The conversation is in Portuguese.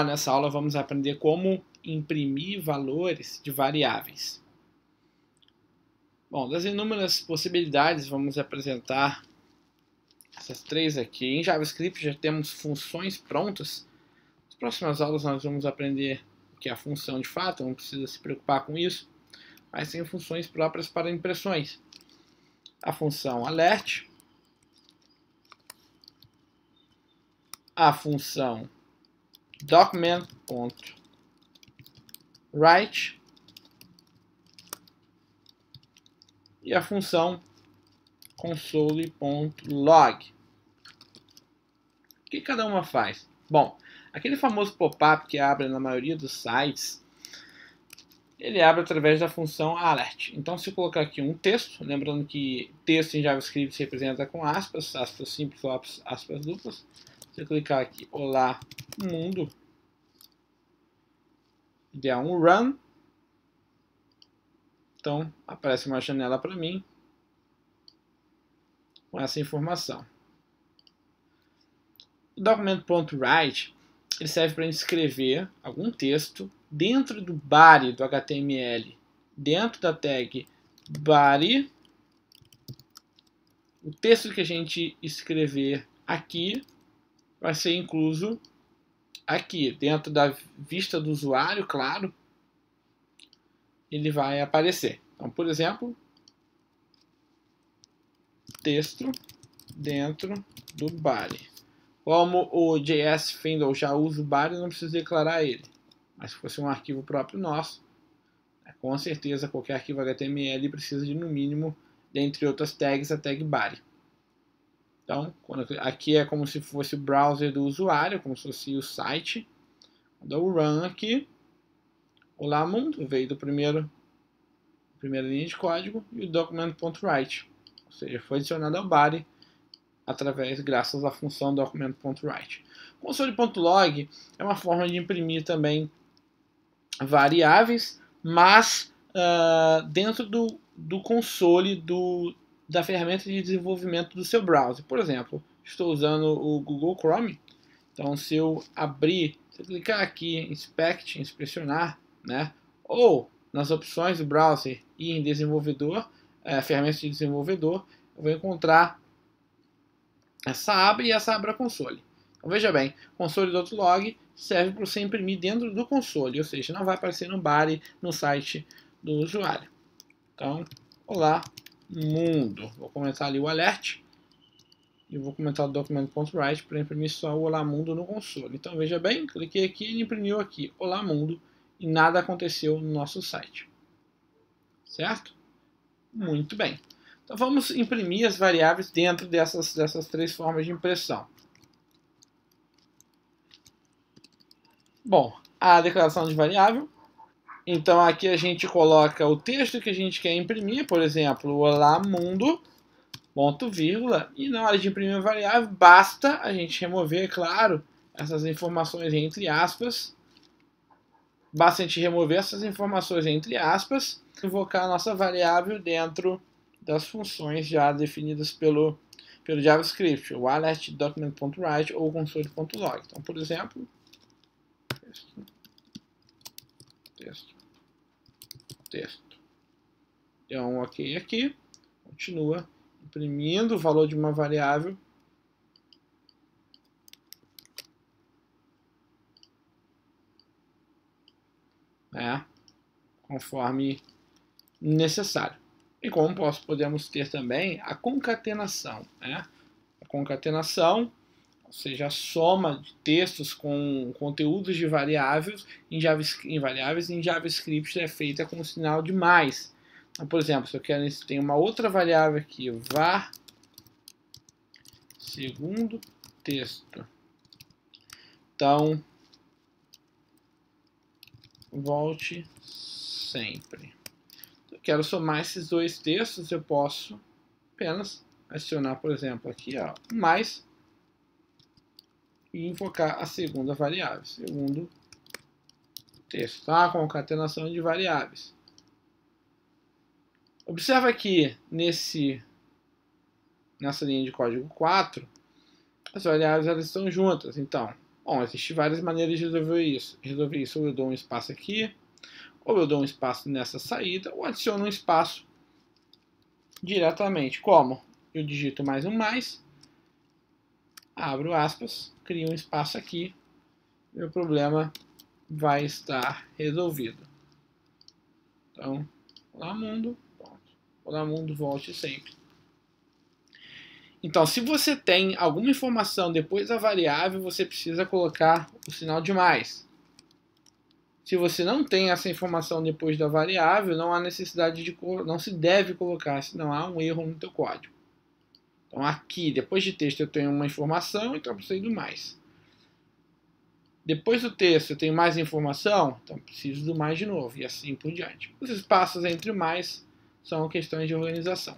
Nessa aula vamos aprender como imprimir valores de variáveis. Bom, das inúmeras possibilidades, vamos apresentar essas três aqui. Em JavaScript já temos funções prontas. Nas próximas aulas nós vamos aprender o que é a função de fato, não precisa se preocupar com isso. Mas tem funções próprias para impressões. A função alert, a função document.write e a função console.log. O que cada uma faz? Bom, aquele famoso pop-up que abre na maioria dos sites, ele abre através da função alert. Então, se eu colocar aqui um texto, lembrando que texto em JavaScript se representa com aspas, aspas simples ou aspas duplas. Se eu clicar aqui, olá mundo, e der um run, então aparece uma janela para mim com essa informação. O document.write ele serve para escrever algum texto dentro do body do HTML, dentro da tag body. O texto que a gente escrever aqui vai ser incluso aqui, dentro da vista do usuário, claro, ele vai aparecer. Então, por exemplo, texto dentro do body. Como o JS Fiddle já usa o body, não precisa declarar ele. Mas se fosse um arquivo próprio nosso, com certeza qualquer arquivo HTML precisa de, no mínimo, dentre outras tags, a tag body. Então, aqui é como se fosse o browser do usuário, como se fosse o site. Quando eu run aqui, olá mundo, veio do primeira linha de código, e o document.write, ou seja, foi adicionado ao body graças à função document.write. Console.log é uma forma de imprimir também variáveis, mas dentro do console da ferramenta de desenvolvimento do seu browser. Por exemplo, estou usando o Google Chrome, então se eu clicar aqui em Inspect, inspecionar, né, ou nas opções do browser e em desenvolvedor, ferramenta de desenvolvedor, eu vou encontrar essa aba e essa aba console. Então veja bem, console.log serve para você imprimir dentro do console, ou seja, não vai aparecer no body no site do usuário. Então, olá mundo. Vou comentar ali o alert e vou comentar o document.write para imprimir só o olá mundo no console. Então veja bem, cliquei aqui e ele imprimiu aqui olá mundo e nada aconteceu no nosso site. Certo? Muito bem. Então vamos imprimir as variáveis dentro dessas três formas de impressão. Bom, a declaração de variável. Então aqui a gente coloca o texto que a gente quer imprimir, por exemplo, olá mundo, ponto, vírgula, e na hora de imprimir a variável, basta a gente remover, é claro, essas informações entre aspas. Basta a gente remover essas informações entre aspas, invocar a nossa variável dentro das funções já definidas pelo JavaScript, o alert, document.write ou console.log. Então, por exemplo, texto. Deu um OK aqui, continua imprimindo o valor de uma variável. Conforme necessário. E como podemos ter também a concatenação. A concatenação, ou seja, a soma de textos com conteúdos de variáveis em JavaScript é feita com o sinal de mais. Então, por exemplo, se eu quero tem uma outra variável aqui, var segundo texto. Então, volte sempre. Eu quero somar esses dois textos, eu posso apenas adicionar, por exemplo, aqui mais e invocar a segunda variável, segundo texto, tá? Concatenação de variáveis. Observa que nessa linha de código 4, as variáveis elas estão juntas. Então, Bom, existem várias maneiras de resolver isso. Ou eu dou um espaço aqui, ou eu dou um espaço nessa saída, ou adiciono um espaço diretamente. Como? Eu digito mais um mais, abro aspas, crio um espaço aqui, meu problema vai estar resolvido. Então, olá mundo, pronto. Olá mundo, volte sempre. Então, se você tem alguma informação depois da variável, você precisa colocar o sinal de mais. Se você não tem essa informação depois da variável, não há necessidade de, não se deve colocar, senão há um erro no teu código. Então aqui, depois de texto, eu tenho uma informação, então eu preciso do mais. Depois do texto, eu tenho mais informação, então eu preciso do mais de novo, e assim por diante. Os espaços entre o mais são questões de organização.